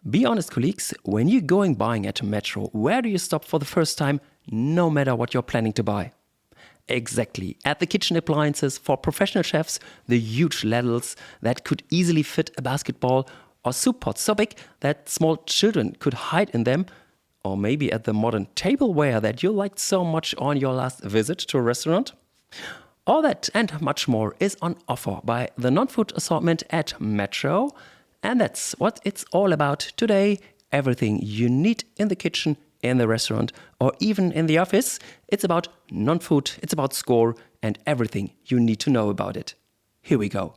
Be honest, colleagues, when you're going buying at Metro, where do you stop for the first time, no matter what you're planning to buy? Exactly, at the kitchen appliances for professional chefs, the huge ladles that could easily fit a basketball, or soup pots so big that small children could hide in them, or maybe at the modern tableware that you liked so much on your last visit to a restaurant. All that and much more is on offer by the non-food assortment at Metro. And that's what it's all about today. Everything you need in the kitchen, in the restaurant, or even in the office. It's about non-food, it's about score, and everything you need to know about it. Here we go.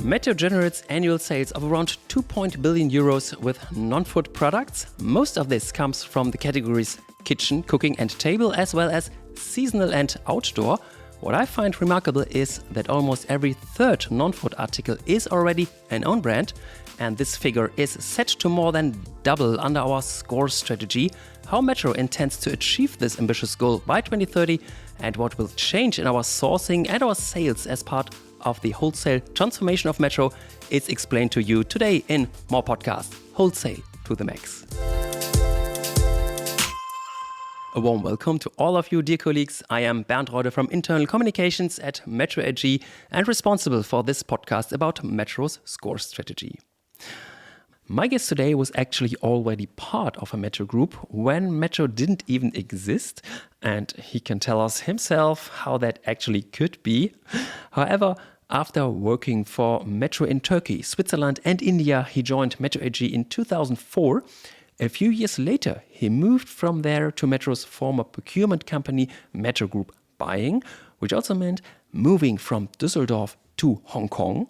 Metro generates annual sales of around 2 billion euros with non-food products. Most of this comes from the categories kitchen, cooking and table, as well as seasonal and outdoor. What I find remarkable is that almost every third non-food article is already an own brand, and this figure is set to more than double under our SCORE strategy. How Metro intends to achieve this ambitious goal by 2030 and what will change in our sourcing and our sales as part of the wholesale transformation of Metro is explained to you today in more podcast, Wholesale to the Max. A warm welcome to all of you, dear colleagues. I am Bernd.Rodde from Internal Communications at Metro AG and responsible for this podcast about Metro's SCORE strategy. My guest today was actually already part of a Metro group when Metro didn't even exist, and he can tell us himself how that actually could be. However, after working for Metro in Turkey, Switzerland and India, he joined Metro AG in 2004. A few years later, he moved from there to Metro's former procurement company, Metro Group Buying, which also meant moving from Düsseldorf to Hong Kong.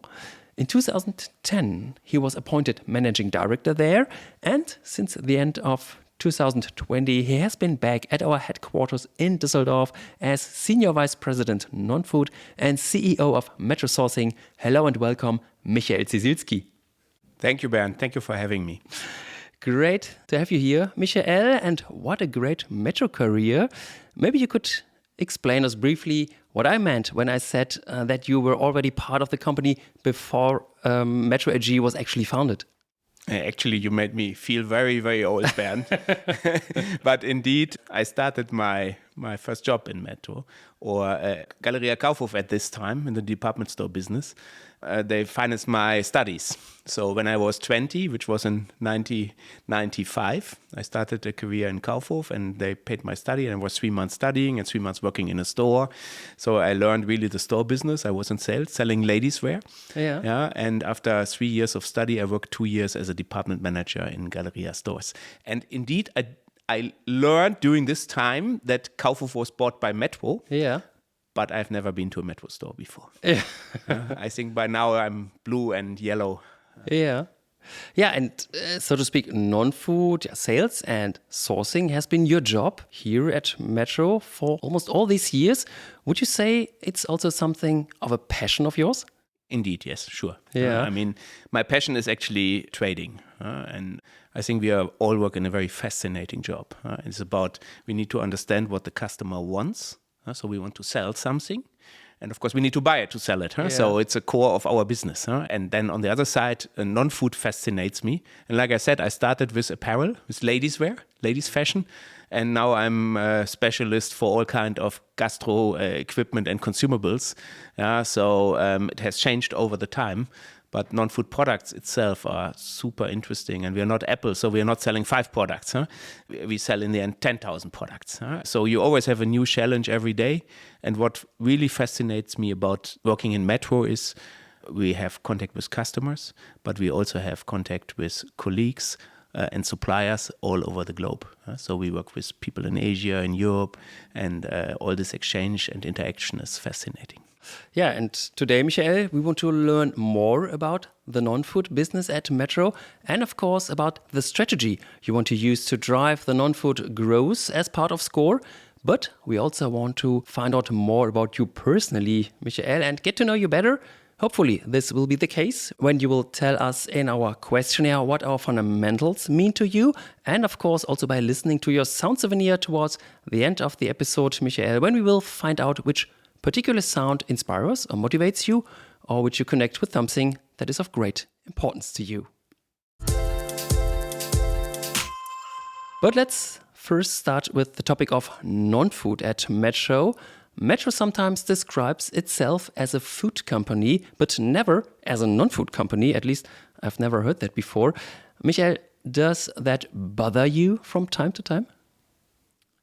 In 2010, he was appointed managing director there, and since the end of 2020, he has been back at our headquarters in Düsseldorf as Senior Vice President Non-Food and CEO of Metro Sourcing. Hello and welcome, Michael Ciesielski. Thank you, Bernd. Thank you for having me. Great to have you here, Michael, and what a great Metro career. Maybe you could explain us briefly what I meant when I said that you were already part of the company before Metro AG was actually founded. Actually, you made me feel very, very old, Bernd. But indeed, I started my first job in Metro, or Galeria Kaufhof at this time, in the department store business. They financed my studies. So when I was 20, which was in 1995, I started a career in Kaufhof, and they paid my study. And I was 3 months studying and 3 months working in a store. So I learned really the store business. I was in sales, selling ladies' wear. Yeah. And after 3 years of study, I worked 2 years as a department manager in Galeria stores. And indeed, I learned during this time that Kaufhof was bought by Metro. Yeah. But I've never been to a Metro store before. Yeah. I think by now I'm blue and yellow. Yeah. Yeah, and so to speak, non-food sales and sourcing has been your job here at Metro for almost all these years. Would you say it's also something of a passion of yours? Indeed, yes, sure. Yeah. I mean, my passion is actually trading. And I think we all work in a very fascinating job. It's about, we need to understand what the customer wants. So we want to sell something. And of course, we need to buy it to sell it. Yeah. So it's a core of our business. And then on the other side, non-food fascinates me. And like I said, I started with apparel, with ladies wear, ladies fashion. And now I'm a specialist for all kind of gastro equipment and consumables. So it has changed over the time. But non-food products itself are super interesting. And we are not Apple, so we are not selling 5 products. We sell in the end 10,000 products. So you always have a new challenge every day. And what really fascinates me about working in Metro is we have contact with customers, but we also have contact with colleagues and suppliers all over the globe. So we work with people in Asia, in Europe, and all this exchange and interaction is fascinating. Yeah, and today, Michael, we want to learn more about the non-food business at Metro and, of course, about the strategy you want to use to drive the non-food growth as part of SCORE. But we also want to find out more about you personally, Michael, and get to know you better. Hopefully, this will be the case when you will tell us in our questionnaire what our fundamentals mean to you, and of course, also by listening to your sound souvenir towards the end of the episode, Michael, when we will find out which particular sound inspires or motivates you, or which you connect with something that is of great importance to you. But let's first start with the topic of non-food at Metro. Metro sometimes describes itself as a food company, but never as a non-food company. At least I've never heard that before. Michael, does that bother you from time to time?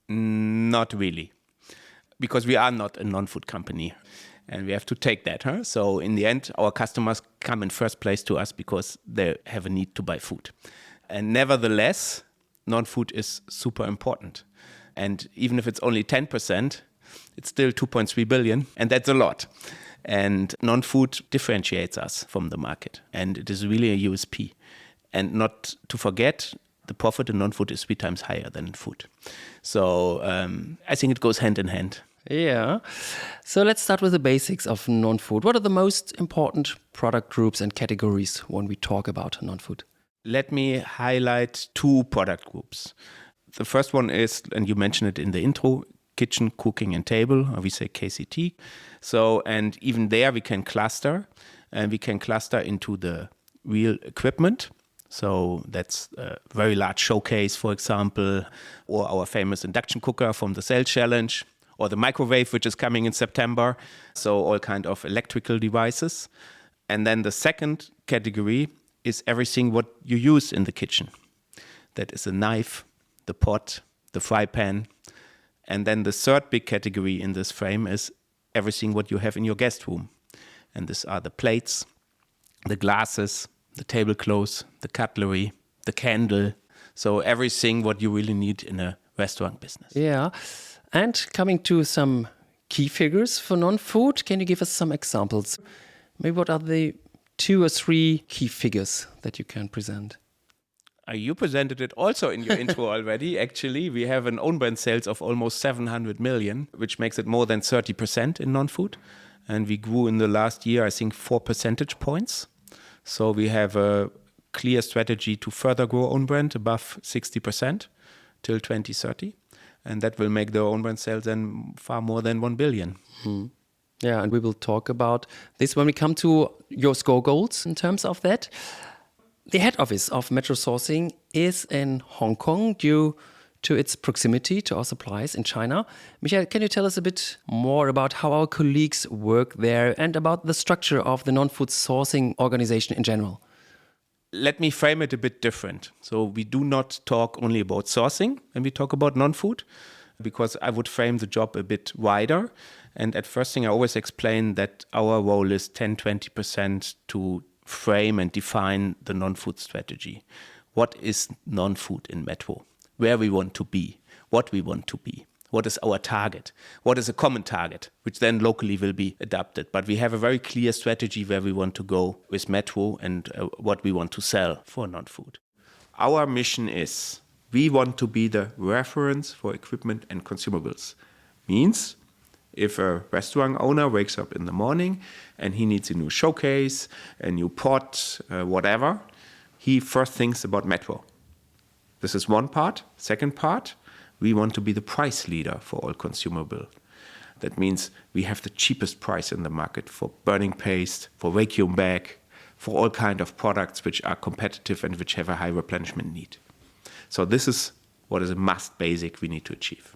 Not really, because we are not a non-food company. And we have to take that. So in the end, our customers come in first place to us because they have a need to buy food. And nevertheless, non-food is super important. And even if it's only 10%, it's still 2.3 billion, and that's a lot. And non-food differentiates us from the market, and it is really a USP. And not to forget, the profit in non-food is 3 times higher than in food. So I think it goes hand in hand. Yeah. So let's start with the basics of non-food. What are the most important product groups and categories when we talk about non-food? Let me highlight 2 product groups. The first one is, and you mentioned it in the intro, kitchen, cooking and table, or we say KCT. So, and even there we can cluster, and we can cluster into the real equipment. So that's a very large showcase, for example, or our famous induction cooker from the Sales Challenge, or the microwave, which is coming in September. So all kind of electrical devices. And then the second category is everything what you use in the kitchen. That is a knife, the pot, the fry pan. And then the third big category in this frame is everything what you have in your guest room. And these are the plates, the glasses, the tablecloths, the cutlery, the candle. So everything what you really need in a restaurant business. Yeah. And coming to some key figures for non-food, can you give us some examples? Maybe what are the 2 or 3 key figures that you can present? You presented it also in your intro already. Actually, we have an own brand sales of almost 700 million, which makes it more than 30% in non-food. And we grew in the last year, I think, 4 percentage points. So we have a clear strategy to further grow own brand above 60% till 2030. And that will make the own brand sales then far more than 1 billion. Yeah, and we will talk about this when we come to your score goals in terms of that. The head office of Metro Sourcing is in Hong Kong due to its proximity to our suppliers in China. Michael, can you tell us a bit more about how our colleagues work there and about the structure of the non-food sourcing organization in general? Let me frame it a bit different. So we do not talk only about sourcing when we talk about non-food, because I would frame the job a bit wider. And at first thing, I always explain that our role is 10-20% to frame and define the non-food strategy. What is non-food in Metro? Where we want to be, what we want to be. What is our target? What is a common target, which then locally will be adapted. But we have a very clear strategy where we want to go with Metro and what we want to sell for non-food. Our mission is we want to be the reference for equipment and consumables. Means if a restaurant owner wakes up in the morning and he needs a new showcase, a new pot, whatever, he first thinks about Metro. This is one part. Second part, we want to be the price leader for all consumable. That means we have the cheapest price in the market for burning paste, for vacuum bag, for all kind of products which are competitive and which have a high replenishment need. So this is what is a must basic we need to achieve.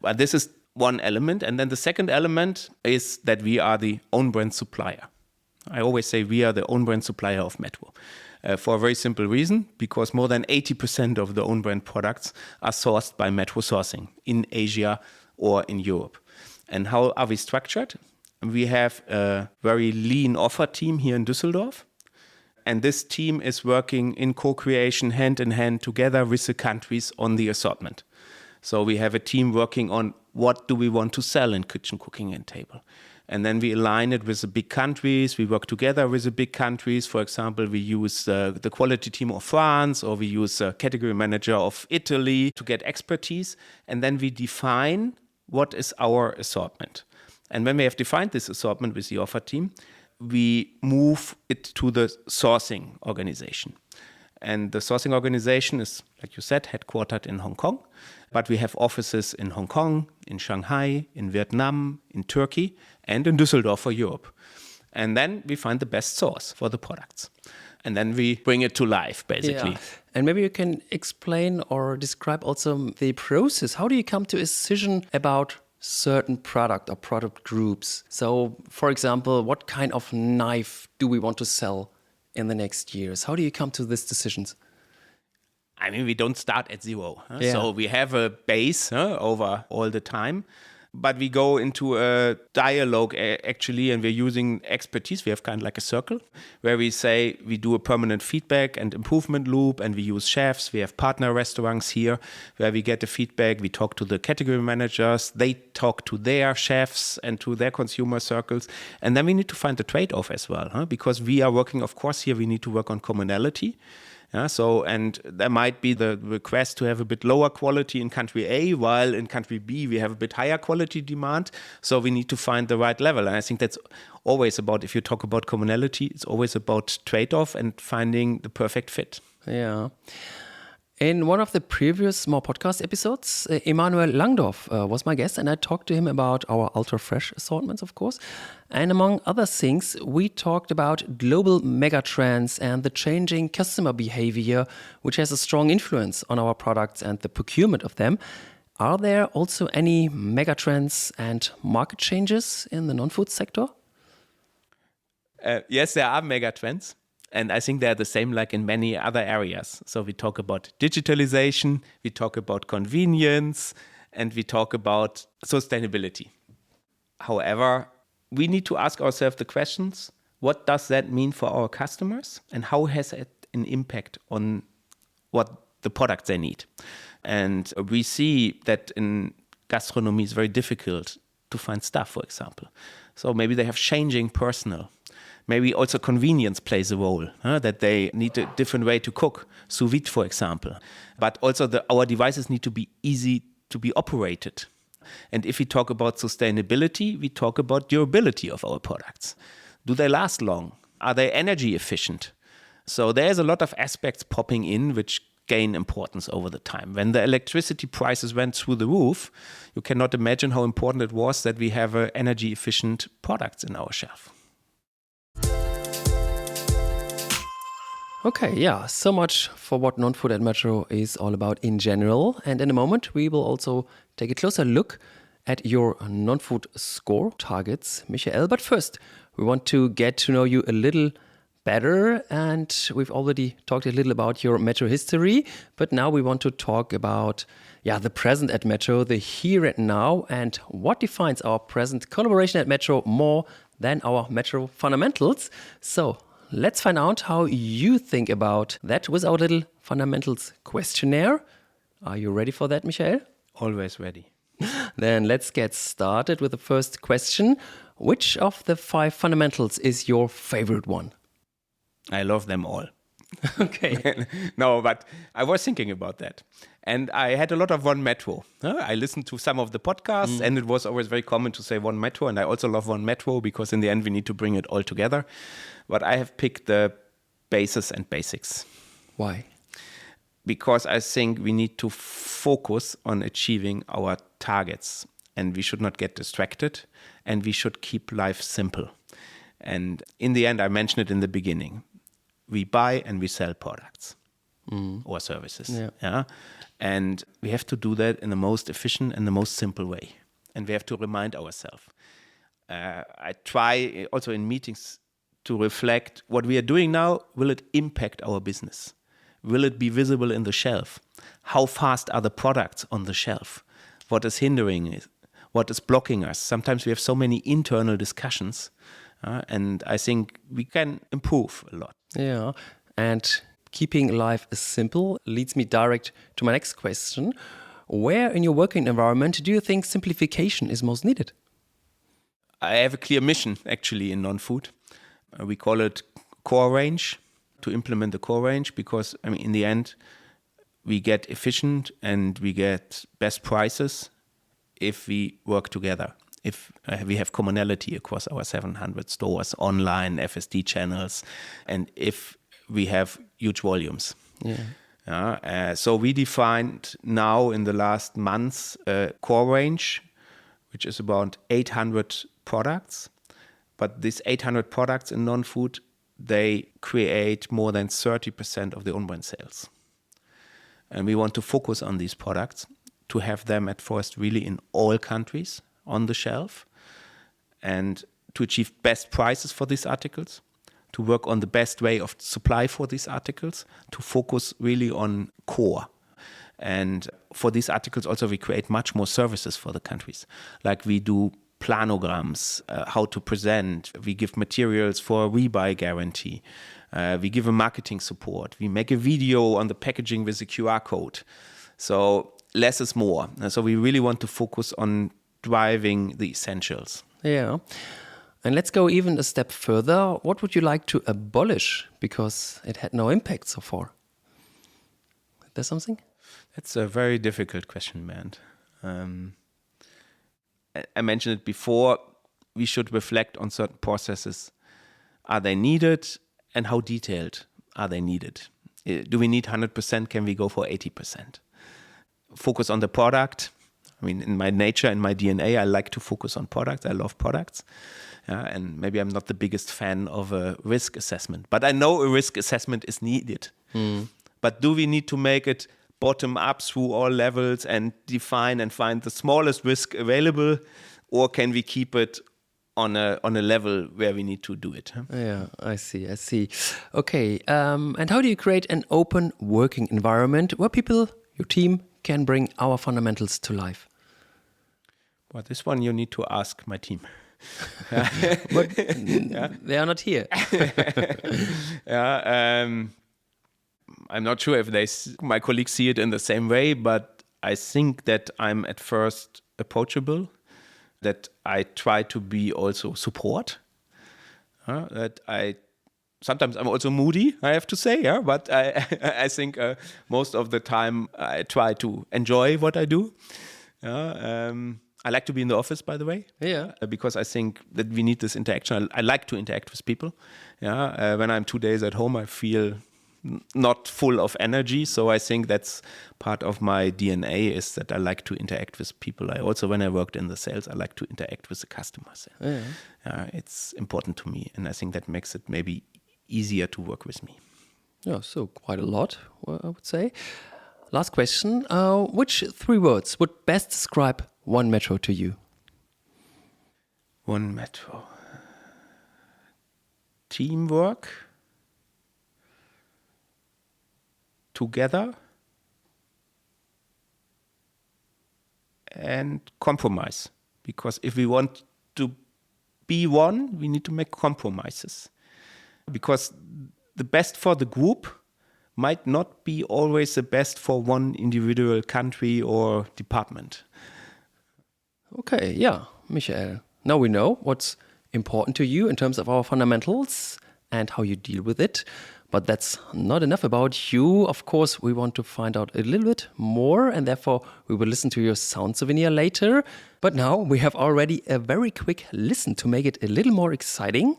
But this is one element. And then the second element is that we are the own brand supplier. I always say we are the own brand supplier of Metro. For a very simple reason, because more than 80% of the own brand products are sourced by Metro Sourcing in Asia or in Europe. And how are we structured? We have a very lean offer team here in Düsseldorf. And this team is working in co-creation hand in hand together with the countries on the assortment. So we have a team working on what do we want to sell in kitchen, cooking and table. And then we align it with the big countries. We work together with the big countries. For example, we use the quality team of France, or we use a category manager of Italy to get expertise. And then we define what is our assortment. And when we have defined this assortment with the offer team, we move it to the sourcing organization. And the sourcing organization is, like you said, headquartered in Hong Kong. But we have offices in Hong Kong, in Shanghai, in Vietnam, in Turkey, and in Düsseldorf for Europe. And then we find the best source for the products. And then we bring it to life, basically. Yeah. And maybe you can explain or describe also the process. How do you come to a decision about certain product or product groups? So, for example, what kind of knife do we want to sell in the next years? How do you come to these decisions? I mean, we don't start at zero. Yeah. So we have a base over all the time. But we go into a dialogue, actually, and we're using expertise. We have kind of like a circle where we say we do a permanent feedback and improvement loop, and we use chefs. We have partner restaurants here where we get the feedback. We talk to the category managers. They talk to their chefs and to their consumer circles. And then we need to find the trade-off as well, because we are working, of course, here we need to work on commonality. And there might be the request to have a bit lower quality in country A, while in country B we have a bit higher quality demand. So we need to find the right level. And I think that's always about, if you talk about commonality, it's always about trade-off and finding the perfect fit. Yeah. In one of the previous more podcast episodes, Emanuel Langdorf was my guest, and I talked to him about our ultra-fresh assortments, of course. And among other things, we talked about global megatrends and the changing customer behavior, which has a strong influence on our products and the procurement of them. Are there also any megatrends and market changes in the non-food sector? Yes, there are megatrends. And I think they're the same like in many other areas. So we talk about digitalization, we talk about convenience, and we talk about sustainability. However, we need to ask ourselves the questions, what does that mean for our customers? And how has it an impact on what the products they need? And we see that in gastronomy it's very difficult to find staff, for example. So maybe they have changing personnel. Maybe also convenience plays a role, that they need a different way to cook, sous vide, for example. But also our devices need to be easy to be operated. And if we talk about sustainability, we talk about durability of our products. Do they last long? Are they energy efficient? So there's a lot of aspects popping in which gain importance over the time. When the electricity prices went through the roof, you cannot imagine how important it was that we have energy efficient products in our shelf. Okay, yeah, so much for what non-food at Metro is all about in general. And in a moment, we will also take a closer look at your non-food score targets, Michael. But first, we want to get to know you a little better. And we've already talked a little about your Metro history. But now we want to talk about the present at Metro, the here and now, and what defines our present collaboration at Metro more than our Metro fundamentals. So let's find out how you think about that with our little fundamentals questionnaire. Are you ready for that, Michael? Always ready. Then let's get started with the first question. Which of the 5 fundamentals is your favorite one? I love them all. Okay. No, but I was thinking about that. And I had a lot of One Metro. I listened to some of the podcasts and it was always very common to say One Metro. And I also love One Metro because in the end we need to bring it all together. But I have picked the basis and basics. Why? Because I think we need to focus on achieving our targets. And we should not get distracted. And we should keep life simple. And in the end, I mentioned it in the beginning. We buy and we sell products or services. Yeah. And we have to do that in the most efficient and the most simple way. And we have to remind ourselves. I try also in meetings to reflect what we are doing now. Will it impact our business? Will it be visible in the shelf? How fast are the products on the shelf? What is hindering it? What is blocking us? Sometimes we have so many internal discussions. And I think we can improve a lot. Yeah, and keeping life simple leads me direct to my next question. Where in your working environment do you think simplification is most needed? I have a clear mission, actually, in non-food. We call it core range, to implement the core range, because, I mean, in the end, we get efficient and we get best prices if we work together. if we have commonality across our 700 stores, online, FSD channels, and if we have huge volumes. So we defined now in the last months a core range, which is about 800 products. But these 800 products in non-food, they create more than 30% of the own brand sales. And we want to focus on these products to have them at first really in all countries on the shelf and to achieve best prices for these articles, to work on the best way of supply for these articles, to focus really on core. And for these articles also we create much more services for the countries. Like we do planograms, how to present. We give materials for a rebuy guarantee. We give a marketing support. We make a video on the packaging with a QR code. So less is more. And so we really want to focus on driving the essentials. Yeah. And let's go even a step further. What would you like to abolish because it had no impact so far? Is there something? That's a very difficult question, Bernd. I mentioned it before, we should reflect on certain processes. Are they needed and how detailed are they needed? Do we need 100%? Can we go for 80%? Focus on the product. I mean, in my nature, in my DNA, I like to focus on products. I love products. And maybe I'm not the biggest fan of a risk assessment, but I know a risk assessment is needed. But do we need to make it bottom up through all levels and define and find the smallest risk available, or can we keep it on a level where we need to do it? Yeah, I see. Okay, and how do you create an open working environment where people, your team, can bring our fundamentals to life? Well, this one you need to ask my team. But they are not here. I'm not sure if my colleagues see it in the same way, but I think that I'm at first approachable, that I try to be also support, that sometimes I'm also moody, I have to say, but I think most of the time I try to enjoy what I do. I like to be in the office, by the way, because I think that we need this interaction. I like to interact with people. When I'm 2 days at home, I feel not full of energy. So I think that's part of my DNA, is that I like to interact with people. When I worked in the sales, I like to interact with the customers. It's important to me. And I think that makes it maybe easier to work with me. Yeah, so quite a lot, I would say. Last question. Which 3 words would best describe one metro to you? One metro. Teamwork. Together. And compromise. Because if we want to be one, we need to make compromises. Because the best for the group might not be always the best for one individual country or department. Okay, yeah, Michael. Now we know what's important to you in terms of our fundamentals and how you deal with it. But that's not enough about you. Of course, we want to find out a little bit more, and therefore we will listen to your sound souvenir later. But now we have already a very quick listen to make it a little more exciting.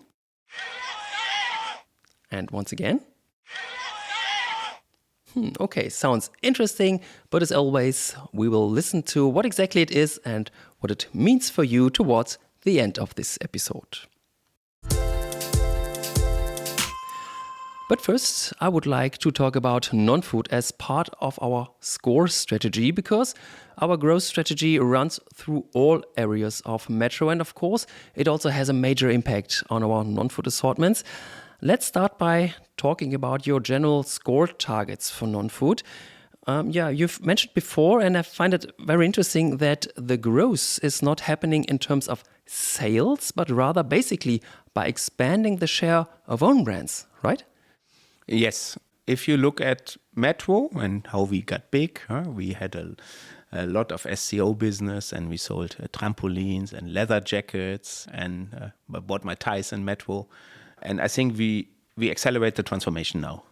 And once again. Okay, sounds interesting, but as always, we will listen to what exactly it is and what it means for you towards the end of this episode. But first, I would like to talk about non-food as part of our SCORE strategy, because our growth strategy runs through all areas of Metro, and of course, it also has a major impact on our non-food assortments. Let's start by talking about your general SCORE targets for non-food. You've mentioned before, and I find it very interesting, that the growth is not happening in terms of sales, but rather basically by expanding the share of own brands, right? Yes. If you look at Metro and how we got big, we had a lot of SEO business, and we sold trampolines and leather jackets, and I bought my ties in Metro. And I think we accelerate the transformation now.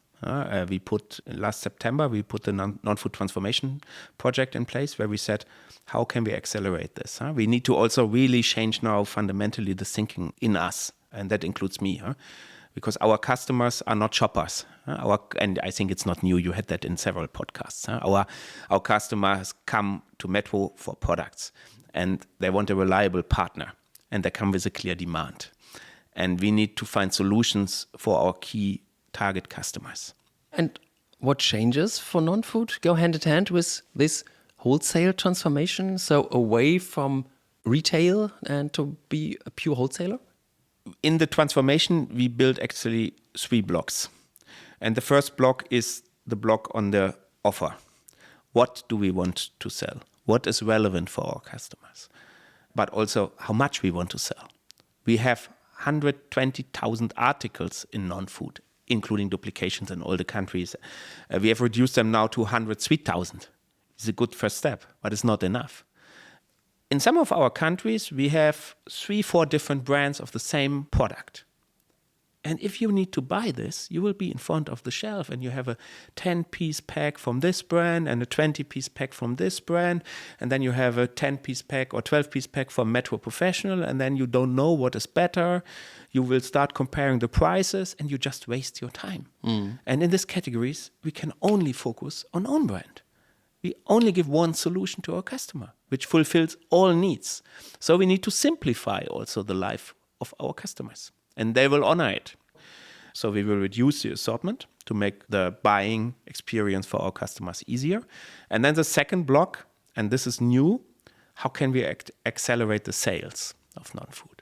We put last September, we put the non-food transformation project in place where we said, how can we accelerate this? We need to also really change now fundamentally the thinking in us, and that includes me, because our customers are not shoppers. And I think it's not new. You had that in several podcasts. Our customers come to Metro for products, and they want a reliable partner, and they come with a clear demand. And we need to find solutions for our key target customers. And what changes for non-food go hand in hand with this wholesale transformation? So away from retail and to be a pure wholesaler? In the transformation, we built actually 3 blocks. And the first block is the block on the offer. What do we want to sell? What is relevant for our customers? But also how much we want to sell. We have 120,000 articles in non-food, including duplications in all the countries. We have reduced them now to 103,000. It's a good first step, but it's not enough. In some of our countries, we have 3-4 different brands of the same product. And if you need to buy this, you will be in front of the shelf and you have a 10-piece pack from this brand and a 20-piece pack from this brand. And then you have a 10-piece pack or 12-piece pack from Metro Professional. And then you don't know what is better. You will start comparing the prices and you just waste your time. And in these categories, we can only focus on own brand. We only give one solution to our customer, which fulfills all needs. So we need to simplify also the life of our customers. And they will honor it. So we will reduce the assortment to make the buying experience for our customers easier. And then the second block, and this is new, how can we accelerate the sales of non-food?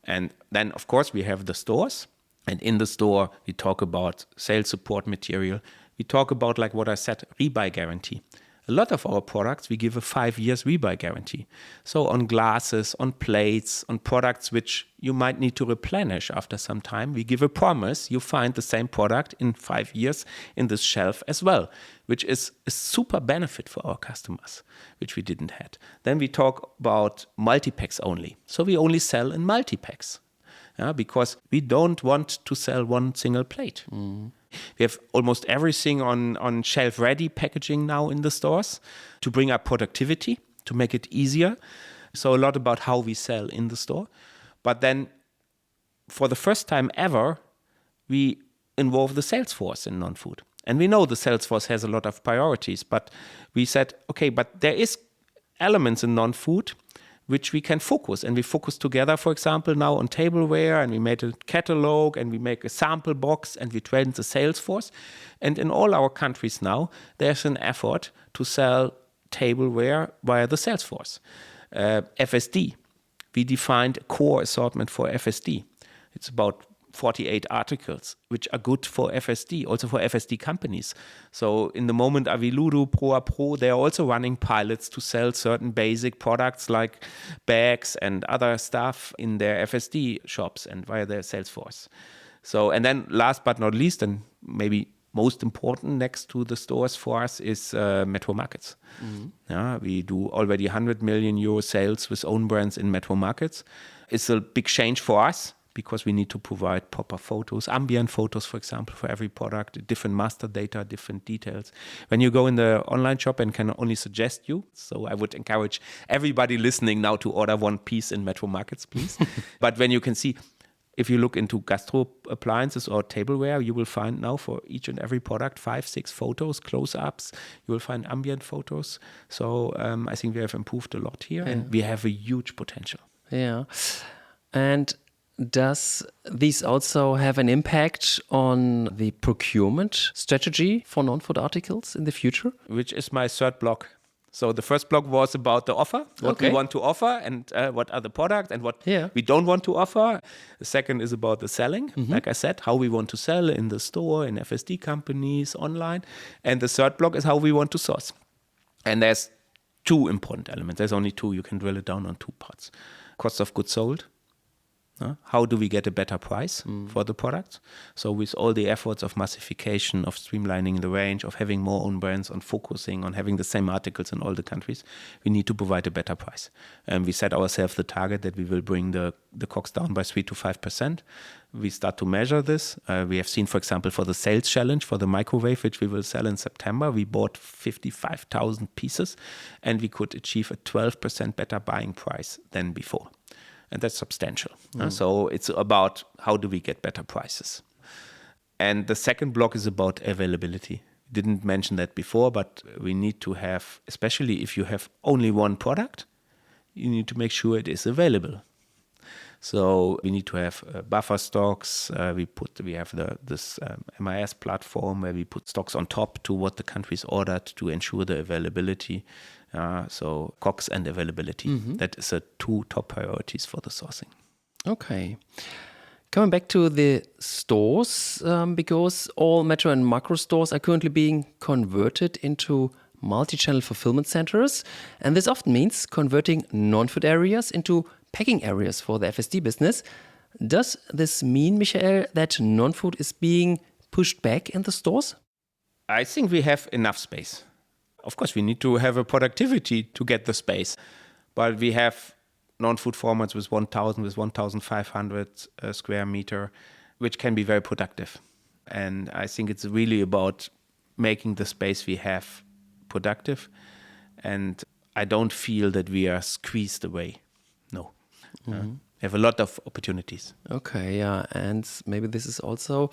And then, of course, we have the stores. And in the store, we talk about sales support material. We talk about, like what I said, rebuy guarantee. A lot of our products, we give a 5 years rebuy guarantee. So on glasses, on plates, on products which you might need to replenish after some time, we give a promise you find the same product in 5 years in this shelf as well, which is a super benefit for our customers, which we didn't have. Then we talk about multi-packs only. So we only sell in multi-packs, because we don't want to sell one single plate. We have almost everything on shelf-ready packaging now in the stores to bring up productivity, to make it easier. So a lot about how we sell in the store. But then for the first time ever, we involve the sales force in non-food. And we know the sales force has a lot of priorities, but we said, okay, but there is elements in non-food which we can focus. And we focus together, for example, now on tableware, and we made a catalog, and we make a sample box, and we train the sales force. And in all our countries now, there's an effort to sell tableware via the sales force. FSD, we defined a core assortment for FSD. It's about 48 articles, which are good for FSD, also for FSD companies. So in the moment, Aviludo, Pro, they are also running pilots to sell certain basic products like bags and other stuff in their FSD shops and via their sales force. So, and then last but not least, and maybe most important next to the stores for us is Metro Markets. We do already 100 million euro sales with own brands in Metro Markets. It's a big change for us, because we need to provide proper photos, ambient photos, for example, for every product, different master data, different details. When you go in the online shop and can only suggest you, so I would encourage everybody listening now to order one piece in Metro Markets, please. But when you can see, if you look into gastro appliances or tableware, you will find now for each and every product 5-6 photos, close-ups. You will find ambient photos. So I think we have improved a lot here, and we have a huge potential. Yeah. And does this also have an impact on the procurement strategy for non-food articles in the future? Which is my third block. So the first block was about the offer, what we want to offer, and what are the products and what we don't want to offer. The second is about the selling, like I said, how we want to sell in the store, in FSD companies, online. And the third block is how we want to source. And there's 2 important elements. There's only 2. You can drill it down on 2 parts. Cost of goods sold. How do we get a better price for the products? So with all the efforts of massification, of streamlining the range, of having more own brands, on focusing on having the same articles in all the countries, we need to provide a better price. And we set ourselves the target that we will bring the COGS down by 3 to 5%. We start to measure this. We have seen, for example, for the sales challenge for the microwave, which we will sell in September, we bought 55,000 pieces and we could achieve a 12% better buying price than before. And that's substantial. So it's about how do we get better prices. And the second block is about availability. Didn't mention that before, but we need to have, especially if you have only one product, you need to make sure it is available. So we need to have buffer stocks. We have this MIS platform where we put stocks on top to what the countries ordered to ensure the availability. So COGS and availability. That is the two top priorities for the sourcing. Okay. Coming back to the stores, because all Metro and Makro stores are currently being converted into multi-channel fulfillment centers. And this often means converting non-food areas into packing areas for the FSD business. Does this mean, Michael, that non-food is being pushed back in the stores? I think we have enough space. Of course, we need to have a productivity to get the space. But we have non-food formats with 1,000, with 1,500 square meter, which can be very productive. And I think it's really about making the space we have productive. And I don't feel that we are squeezed away. No. We have a lot of opportunities. Okay, yeah. And maybe this is also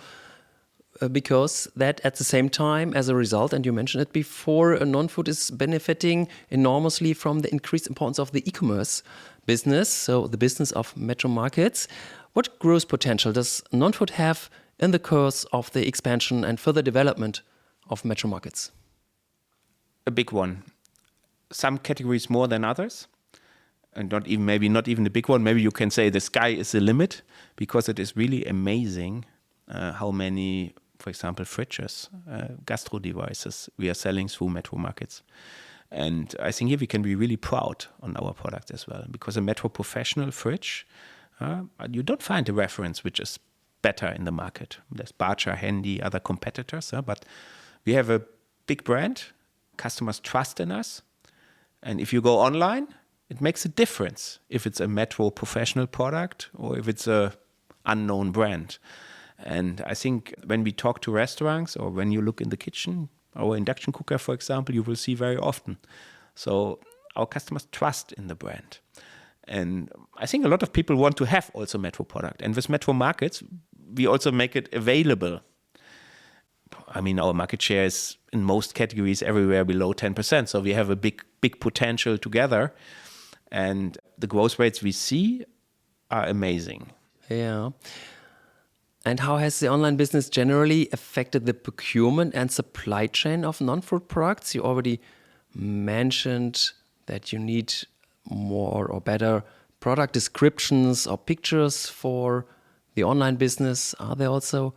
because that at the same time, as a result, and you mentioned it before, non-food is benefiting enormously from the increased importance of the e-commerce business, so the business of Metro Markets. What growth potential does non-food have in the course of the expansion and further development of Metro Markets? A big one. Some categories more than others. And maybe not even the big one. Maybe you can say the sky is the limit, because it is really amazing how many, for example, fridges, gastro devices we are selling through Metro Markets. And I think here we can be really proud on our product as well, because a Metro Professional fridge, you don't find a reference which is better in the market. There's Barcher, Handy, other competitors, but we have a big brand. Customers trust in us. And if you go online, it makes a difference if it's a Metro Professional product or if it's a unknown brand. And I think when we talk to restaurants or when you look in the kitchen, our induction cooker, for example, you will see very often. So our customers trust in the brand. And I think a lot of people want to have also Metro product. And with Metro Markets, we also make it available. I mean, our market share is in most categories everywhere below 10%. So we have a big potential together. And the growth rates we see are amazing. Yeah. And how has the online business generally affected the procurement and supply chain of non-food products? You already mentioned that you need more or better product descriptions or pictures for the online business. Are there also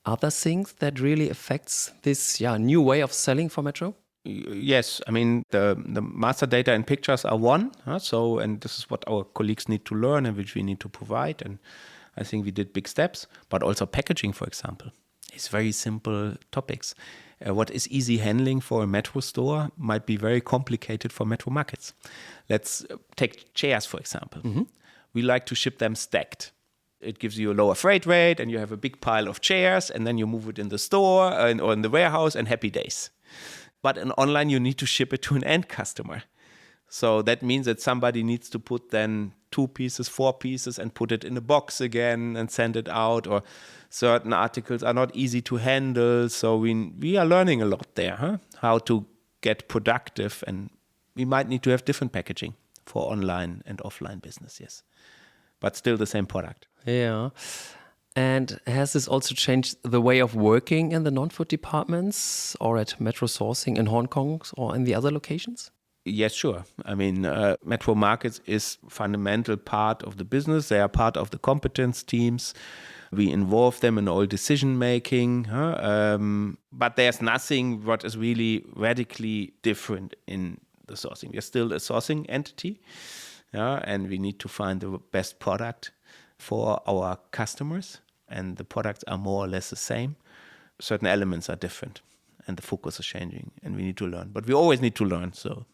other things that really affects this new way of selling for Metro? Yes, I mean, the master data and pictures are one. And this is what our colleagues need to learn and which we need to provide. And I think we did big steps, but also packaging, for example. It's very simple topics. What is easy handling for a Metro store might be very complicated for Metro Markets. Let's take chairs, for example. We like to ship them stacked. It gives you a lower freight rate and you have a big pile of chairs and then you move it in the store or in the warehouse and happy days. But in online, you need to ship it to an end customer. So that means that somebody needs to put then 2 pieces, 4 pieces and put it in a box again and send it out. Or certain articles are not easy to handle. So we are learning a lot there, how to get productive. And we might need to have different packaging for online and offline business, yes. But still the same product. Yeah. And has this also changed the way of working in the non-food departments or at Metro Sourcing in Hong Kong or in the other locations? Yes, sure. I mean, Metro Markets is a fundamental part of the business. They are part of the competence teams. We involve them in all decision making. But there's nothing what is really radically different in the sourcing. We're still a sourcing entity, and we need to find the best product. for our customers, and the products are more or less the same. Certain elements are different, and the focus is changing, and we need to learn. But we always need to learn, so.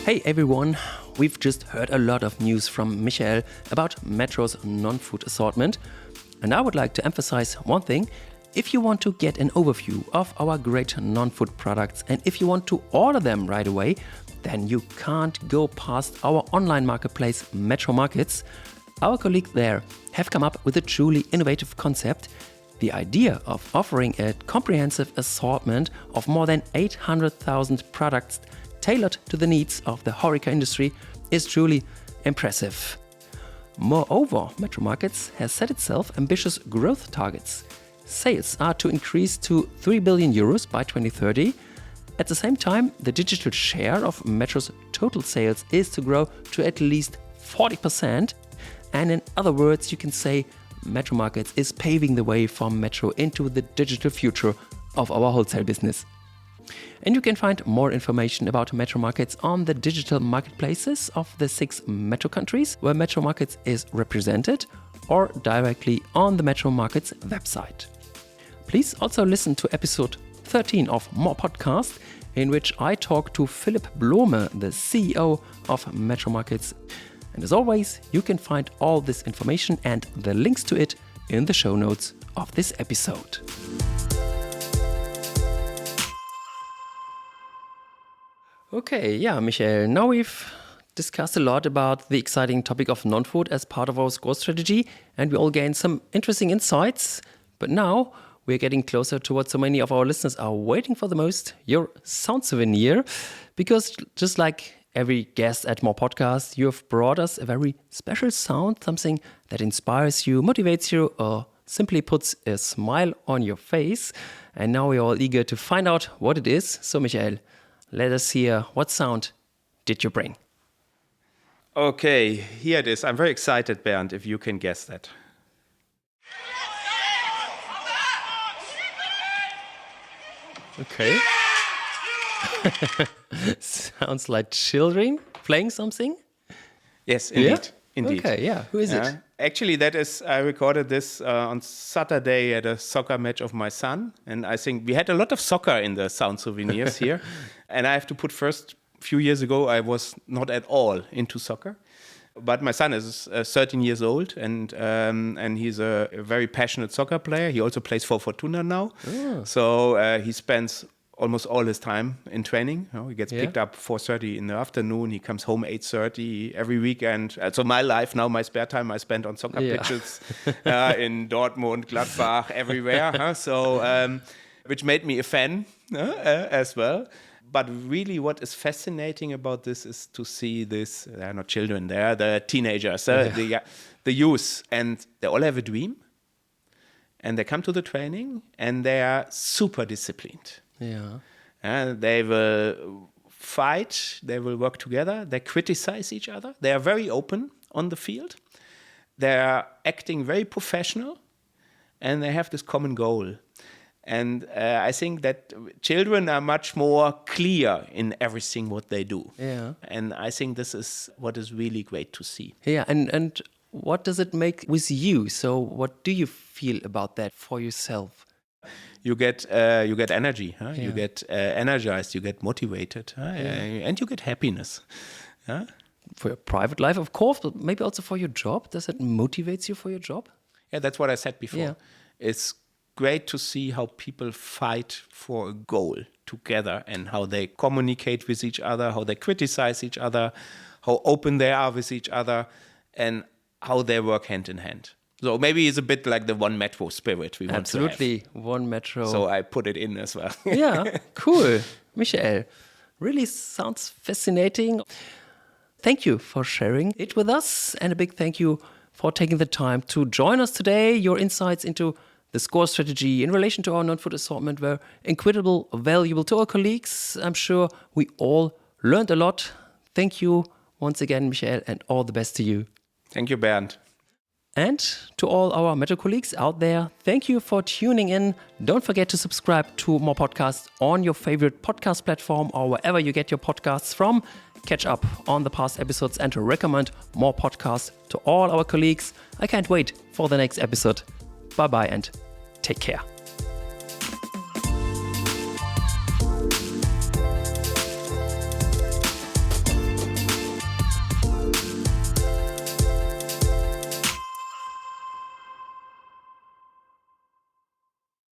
Hey everyone, we've just heard a lot of news from Michael about Metro's non-food assortment, and I would like to emphasize one thing. If you want to get an overview of our great non-food products and if you want to order them right away, then you can't go past our online marketplace, Metro Markets. Our colleagues there have come up with a truly innovative concept. The idea of offering a comprehensive assortment of more than 800,000 products tailored to the needs of the HoReCa industry is truly impressive. Moreover, Metro Markets has set itself ambitious growth targets. Sales are to increase to 3 billion euros by 2030. At the same time, the digital share of Metro's total sales is to grow to at least 40%. And in other words, you can say Metro Markets is paving the way for Metro into the digital future of our wholesale business. And you can find more information about Metro Markets on the digital marketplaces of the 6 Metro countries where Metro Markets is represented, or directly on the Metro Markets website. Please also listen to episode 13 of More Podcast, in which I talk to Philipp Blome, the CEO of Metro Markets. And as always, you can find all this information and the links to it in the show notes of this episode. Okay, Michael, now we've discussed a lot about the exciting topic of non-food as part of our score strategy, and we all gained some interesting insights. But now we're getting closer to what so many of our listeners are waiting for the most, your sound souvenir. Because just like every guest at More Podcast, you have brought us a very special sound, something that inspires you, motivates you, or simply puts a smile on your face. And now we're all eager to find out what it is. So, Michael, let us hear, what sound did you bring? Okay, here it is. I'm very excited, Bernd, if you can guess that. Okay. Sounds like children playing something? Yes, indeed. Yeah? Indeed. Okay, yeah. Who is it? Actually, I recorded this on Saturday at a soccer match of my son. And I think we had a lot of soccer in the sound souvenirs here. And I have to put first, a few years ago, I was not at all into soccer. But my son is 13 years old, and he's a very passionate soccer player. He also plays for Fortuna now. Oh. So he spends almost all his time in training. He gets picked up 4:30 in the afternoon. He comes home 8:30 every weekend. So my life now, my spare time, I spend on soccer pitches in Dortmund, Gladbach, everywhere. So which made me a fan as well. But really what is fascinating about this is to see this, they're not children, they're the teenagers, the youth, and they all have a dream. And they come to the training and they are super disciplined. Yeah. And they will fight, they will work together, they criticize each other. They are very open on the field. They are acting very professional, and they have this common goal. And I think that children are much more clear in everything what they do. Yeah. And I think this is what is really great to see. Yeah, and what does it make with you? So what do you feel about that for yourself? You get energy, Yeah. You get energized, you get motivated, and you get happiness. For your private life, of course, but maybe also for your job. Does it motivate you for your job? Yeah, that's what I said before. Yeah. It's great to see how people fight for a goal together and how they communicate with each other, how they criticize each other, how open they are with each other, and how they work hand in hand. So maybe it's a bit like the One Metro spirit we want to have. Absolutely, One Metro. So I put it in as well. Yeah, cool. Michael, really sounds fascinating. Thank you for sharing it with us, and a big thank you for taking the time to join us today. Your insights into the score strategy in relation to our non-food assortment were incredible, valuable to our colleagues. I'm sure we all learned a lot. Thank you once again, Michael, and all the best to you. Thank you, Bernd. And to all our Metro colleagues out there, thank you for tuning in. Don't forget to subscribe to more podcasts on your favorite podcast platform or wherever you get your podcasts from. Catch up on the past episodes and to recommend more podcasts to all our colleagues. I can't wait for the next episode. Bye-bye and take care.